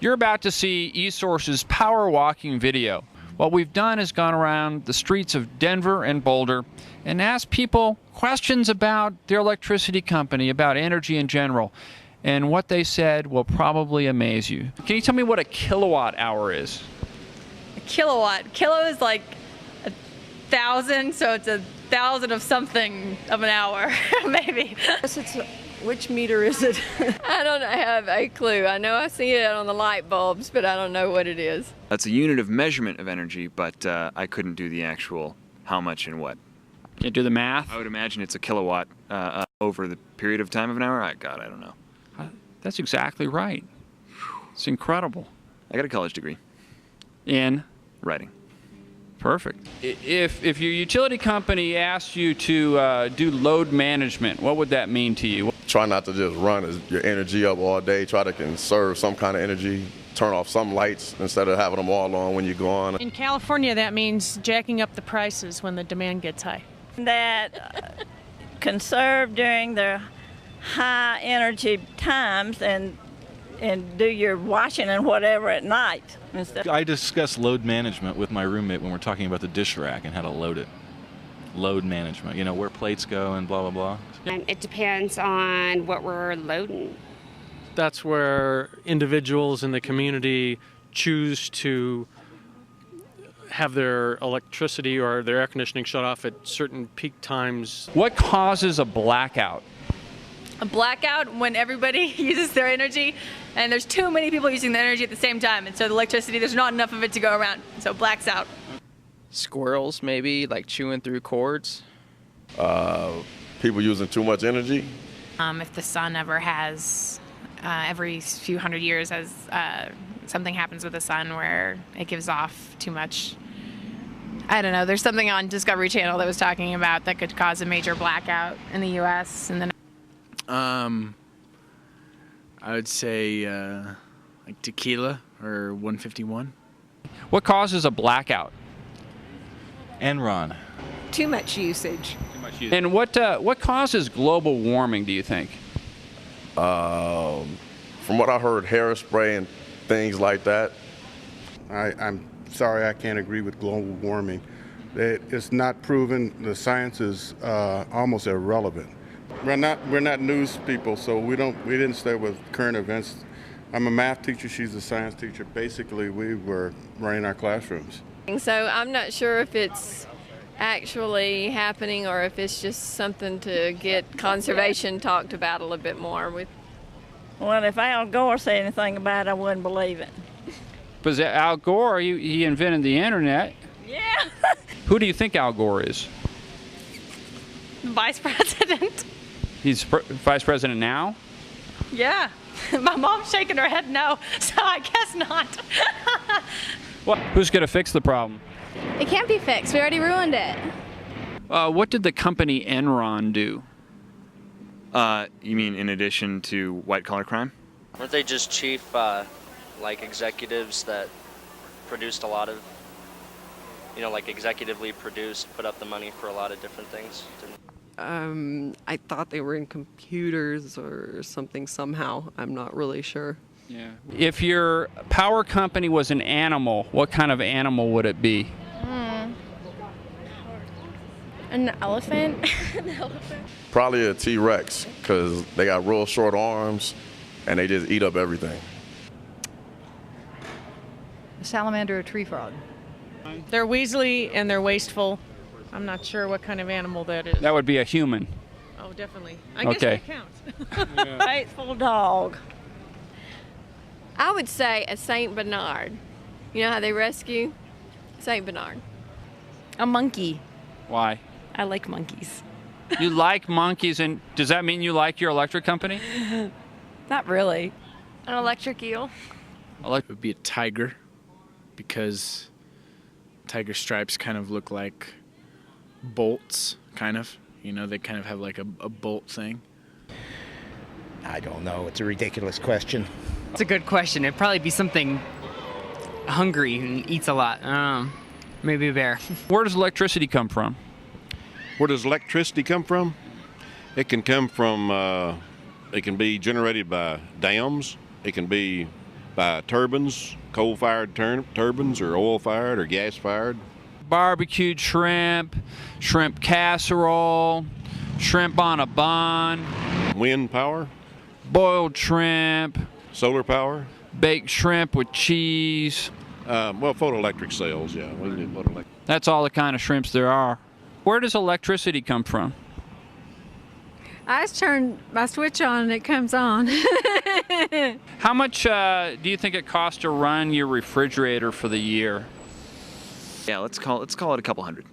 You're about to see eSource's PowerWalking video. What we've done is gone around the streets of Denver and Boulder and asked people questions about their electricity company, about energy in general. And what they said will probably amaze you. Can you tell me what a kilowatt hour is? A kilowatt. Kilo is like 1,000, so it's 1,000 of something of an hour, maybe. Which meter is it? I don't have a clue. I know I see it on the light bulbs, but I don't know what it is. That's a unit of measurement of energy, but I couldn't do the actual how much and what. Can you do the math? I would imagine it's a kilowatt over the period of time of an hour. God, I don't know. That's exactly right. It's incredible. I got a college degree. In? Writing. Perfect. If your utility company asked you to do load management, what would that mean to you? Try not to just run your energy up all day. Try to conserve some kind of energy. Turn off some lights instead of having them all on when you're gone. In California, that means jacking up the prices when the demand gets high. That conserve during the high energy times and do your washing and whatever at night. I discuss load management with my roommate when we're talking about the dish rack and how to load it. Load management, where plates go and blah, blah, blah. And it depends on what we're loading. That's where individuals in the community choose to have their electricity or their air conditioning shut off at certain peak times. What causes a blackout? A blackout when everybody uses their energy and there's too many people using the energy at the same time, and so the electricity, there's not enough of it to go around, so it blacks out. Squirrels, maybe, like chewing through cords. People using too much energy. If the sun ever has, every few hundred years, as something happens with the sun where it gives off too much. I don't know. There's something on Discovery Channel that was talking about that could cause a major blackout in the U.S. and then. I would say like tequila or 151. What causes a blackout? Enron. Too much usage. And what causes global warming, do you think? From what I heard, hairspray and things like that. I'm sorry, I can't agree with global warming. It's not proven. The science is almost irrelevant. We're not news people, so we didn't stay with current events. I'm a math teacher, she's a science teacher. Basically, we were running our classrooms. So I'm not sure if it's actually happening or if it's just something to get conservation talked about a little bit more. Well, if Al Gore said anything about it, I wouldn't believe it. But Al Gore, he invented the internet. Yeah. Who do you think Al Gore is? Vice President. He's vice president now? Yeah. My mom's shaking her head no, so I guess not. Well, who's going to fix the problem? It can't be fixed. We already ruined it. What did the company Enron do? You mean in addition to white-collar crime? Weren't they just chief, like executives that produced a lot of, like executively produced, put up the money for a lot of different things? I thought they were in computers or something somehow. I'm not really sure. Yeah. If your power company was an animal, what kind of animal would it be? An elephant? An elephant? Probably a T-Rex, because they got real short arms and they just eat up everything. A salamander or a tree frog? They're weaselly and they're wasteful. I'm not sure what kind of animal that is. That would be a human. Oh, definitely. I Okay. guess that counts. Faithful dog. I would say a Saint Bernard. You know how they rescue? Saint Bernard. A monkey. Why? I like monkeys. You like monkeys, and does that mean you like your electric company? Not really. An electric eel. It would be a tiger, because tiger stripes kind of look like bolts, kind of. They kind of have like a bolt thing. I don't know. It's a ridiculous question. It's a good question. It'd probably be something hungry and eats a lot. Maybe a bear. Where does electricity come from? Where does electricity come from? It can come from, it can be generated by dams. It can be by turbines, coal-fired turbines, or oil-fired or gas-fired. Barbecued shrimp, shrimp casserole, shrimp on a bun. Wind power. Boiled shrimp. Solar power. Baked shrimp with cheese. Well, photoelectric cells, yeah. We can do photoelectric. That's all the kind of shrimps there are. Where does electricity come from? I just turn my switch on and it comes on. How much do you think it costs to run your refrigerator for the year? Yeah, let's call it a couple hundred.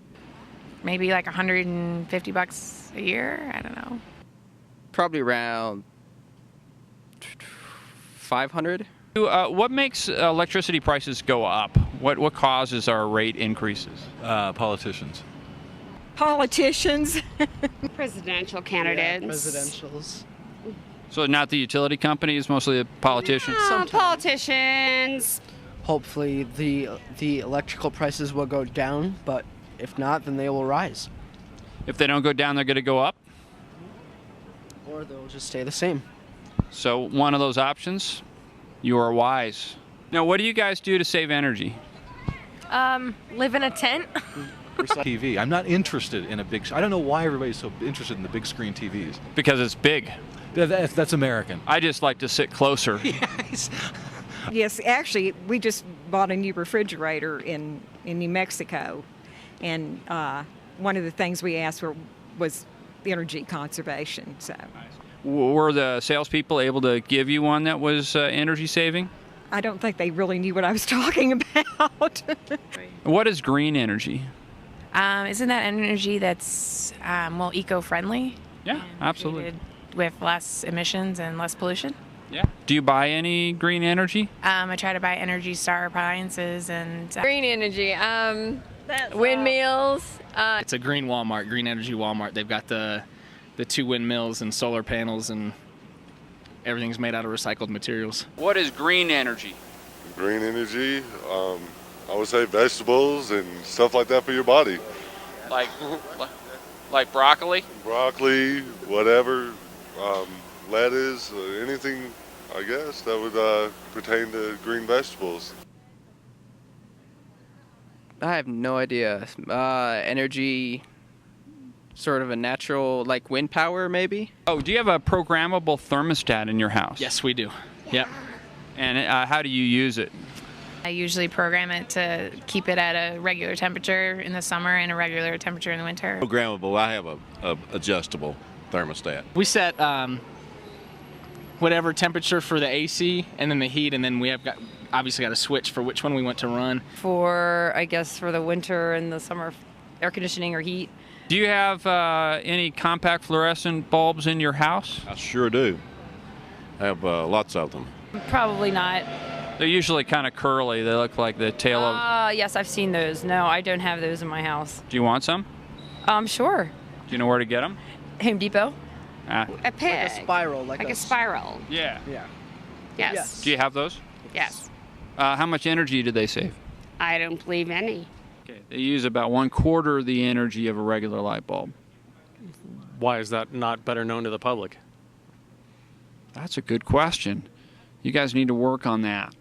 Maybe like $150 a year. I don't know. Probably around 500. What makes electricity prices go up? What causes our rate increases? Politicians. Politicians. Presidential candidates. Yeah, presidentials. So not the utility companies, mostly the politicians? Politicians. Hopefully the electrical prices will go down, but if not, then they will rise. If they don't go down, they're going to go up? Or they'll just stay the same. So one of those options, you are wise. Now, what do you guys do to save energy? Live in a tent. TV. I'm not interested in a big. I don't know why everybody's so interested in the big screen TVs. Because it's big. That's American. I just like to sit closer. Yes. Yes, actually, we just bought a new refrigerator in New Mexico, and one of the things we asked for was energy conservation. So, were the salespeople able to give you one that was energy saving? I don't think they really knew what I was talking about. What is green energy? Isn't that energy that's more eco-friendly? Yeah, absolutely. Created with less emissions and less pollution? Yeah. Do you buy any green energy? I try to buy Energy Star appliances and green energy. Windmills. It's a green Walmart, green energy Walmart. They've got the 2 windmills and solar panels, and everything's made out of recycled materials. What is green energy? Green energy, I would say vegetables and stuff like that for your body. Like broccoli? Broccoli, whatever, lettuce, anything, I guess, that would pertain to green vegetables. I have no idea. Energy, sort of a natural, like wind power, maybe? Oh, do you have a programmable thermostat in your house? Yes, we do. Yep. And how do you use it? I usually program it to keep it at a regular temperature in the summer and a regular temperature in the winter. Programmable, I have a adjustable thermostat. We set whatever temperature for the AC and then the heat, and then we have obviously got a switch for which one we want to run. For, I guess, for the winter and the summer air conditioning or heat. Do you have any compact fluorescent bulbs in your house? I sure do. I have lots of them. Probably not. They're usually kind of curly. They look like the tail of... Yes, I've seen those. No, I don't have those in my house. Do you want some? Sure. Do you know where to get them? Home Depot. Ah. A pig. Like a spiral. Like a spiral. Yeah. Yeah. Yes. Do you have those? Yes. How much energy do they save? I don't believe any. Okay. They use about 1/4 the energy of a regular light bulb. Why is that not better known to the public? That's a good question. You guys need to work on that.